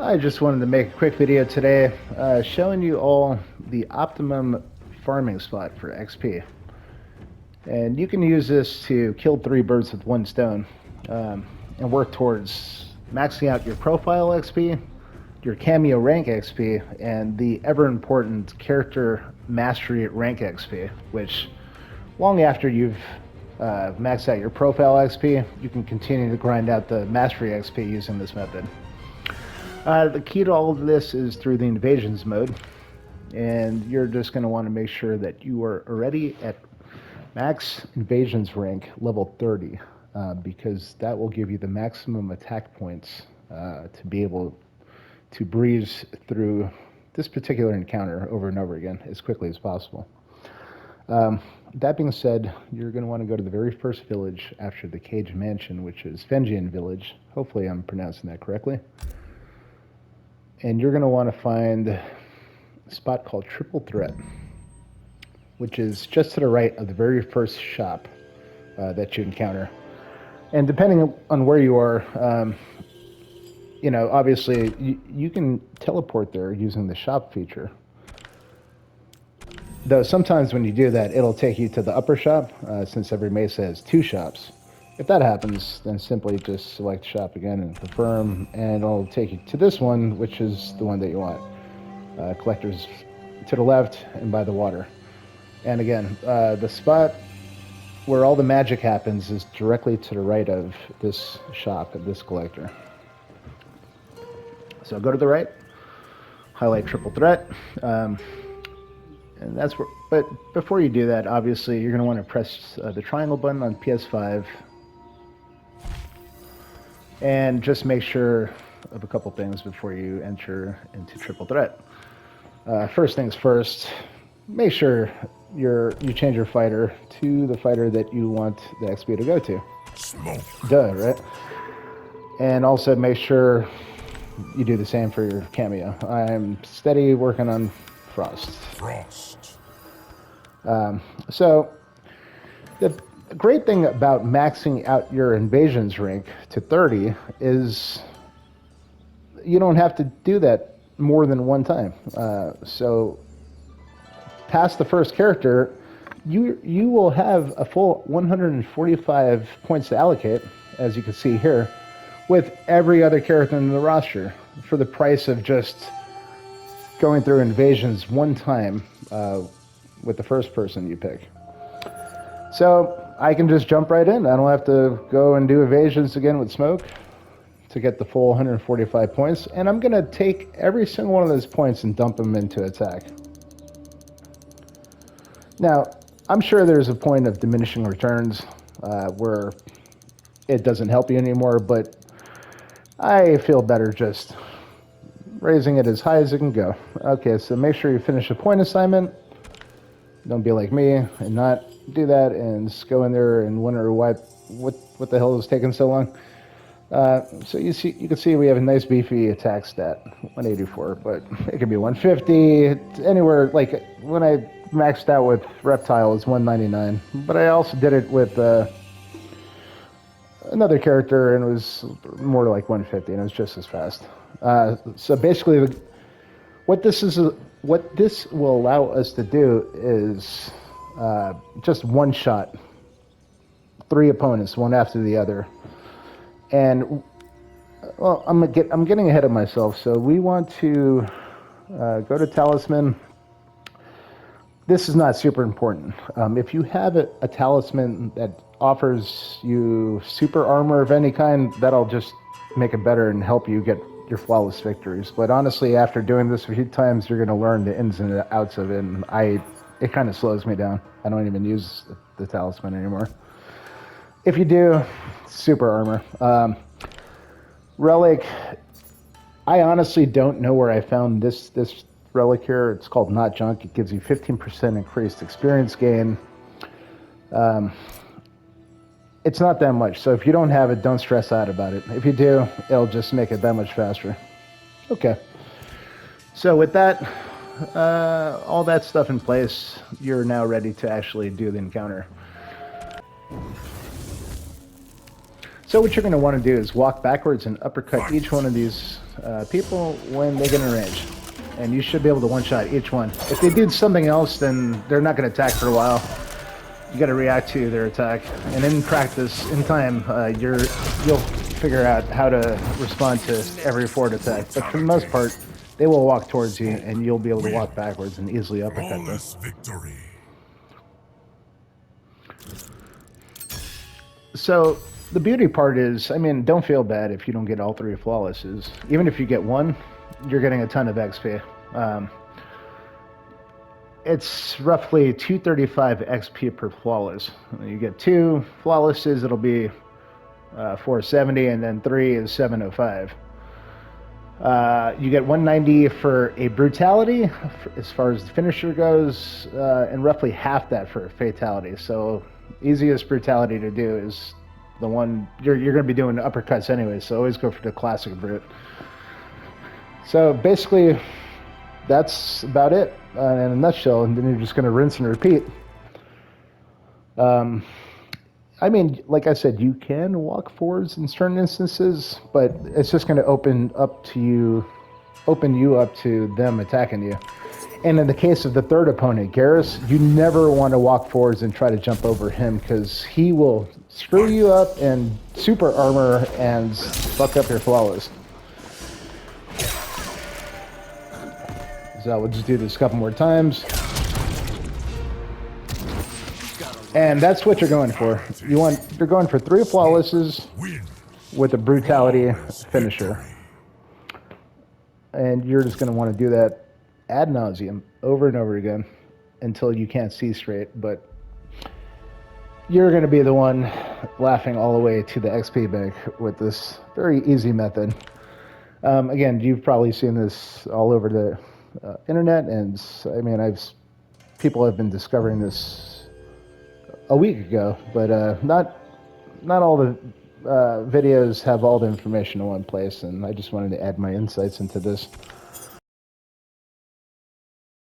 I just wanted to make a quick video today showing you all the optimum farming spot for XP. And you can use this to kill 3 birds with 1 stone and work towards maxing out your profile XP, your Kameo rank XP, and the ever important character mastery rank XP, which long after you've maxed out your profile XP, you can continue to grind out the mastery XP using this method. The key to all of this is through the invasions mode, and you're just going to want to make sure that you are already at max invasions rank level 30, because that will give you the maximum attack points to be able to breeze through this particular encounter over and over again as quickly as possible. That being said, you're going to want to go to the very first village after the Cage Mansion, which is Fenjian Village. Hopefully I'm pronouncing that correctly. And you're going to want to find a spot called Triple Threat, which is just to the right of the very first shop that you encounter. And depending on where you are, obviously you can teleport there using the shop feature. Though sometimes when you do that, it'll take you to the upper shop, since every mesa has 2 shops. If that happens, then simply just select shop again and confirm, and it'll take you to this one, which is the one that you want. Collectors to the left and by the water. And again, the spot where all the magic happens is directly to the right of this shop, of this collector. So go to the right, highlight Triple Threat, and that's where. But before you do that, obviously you're going to want to press the triangle button on PS5. And just make sure of a couple things before you enter into Triple Threat. First things first, make sure you change your fighter to the fighter that you want the XP to go to. Smoke. Duh, right? And also make sure you do the same for your Kameo. I'm steady working on Frost. So the great thing about maxing out your invasions rank to 30 is you don't have to do that more than one time. So past the first character, you will have a full 145 points to allocate, as you can see here, with every other character in the roster for the price of just going through invasions one time with the first person you pick. So I can just jump right in. I don't have to go and do evasions again with smoke to get the full 145 points. And I'm going to take every single one of those points and dump them into attack. Now, I'm sure there's a point of diminishing returns where it doesn't help you anymore, but I feel better just raising it as high as it can go. Okay, so make sure you finish a point assignment. Don't be like me and not do that and just go in there and wonder what the hell is taking so long. So you can see we have a nice beefy attack stat, 184, but it could be 150, anywhere. Like when I maxed out with Reptile, it's 199, but I also did it with another character and it was more like 150, and it was just as fast. So basically, what this will allow us to do is just one shot 3 opponents, one after the other. And well, I'm getting ahead of myself. So we want to go to Talisman. This is not super important. If you have a talisman that offers you super armor of any kind, that'll just make it better and help you get your flawless victories. But honestly, after doing this a few times, you're going to learn the ins and outs of it, and it kind of slows me down. I don't even use the talisman anymore. If you do, super armor. Relic, I honestly don't know where I found this relic here. It's called Not Junk. It gives you 15% increased experience gain. It's not that much, so if you don't have it, don't stress out about it. If you do, it'll just make it that much faster. Okay. So with that, all that stuff in place, you're now ready to actually do the encounter. So what you're going to want to do is walk backwards and uppercut each one of these people when they get in range. And you should be able to one-shot each one. If they do something else, then they're not going to attack for a while. You got to react to their attack. And in practice, in time, you'll figure out how to respond to every forward attack. But for the most part, they will walk towards you, and you'll be able to walk backwards and easily uppercut them. So the beauty part is, I mean, don't feel bad if you don't get all 3 flawlesses. Even if you get 1, you're getting a ton of XP. It's roughly 235 XP per flawless. You get 2 flawlesses, it'll be 470, and then 3 is 705. You get 190 for a brutality, as far as the finisher goes, and roughly half that for a fatality. So easiest brutality to do is the one you're going to be doing uppercuts anyway, so always go for the classic brute. So basically, that's about it in a nutshell, and then you're just going to rinse and repeat. I mean, like I said, you can walk forwards in certain instances, but it's just going to open you up to them attacking you. And in the case of the third opponent, Garrus, you never want to walk forwards and try to jump over him, because he will screw you up and super armor and fuck up your flawless. So we'll just do this a couple more times. And that's what you're going for. You're going for 3 flawlesses with a brutality finisher. And you're just going to want to do that ad nauseum over and over again until you can't see straight. But you're going to be the one laughing all the way to the XP bank with this very easy method. Again, you've probably seen this all over the internet, and I mean, people have been discovering this a week ago, but not all the videos have all the information in one place, and I just wanted to add my insights into this.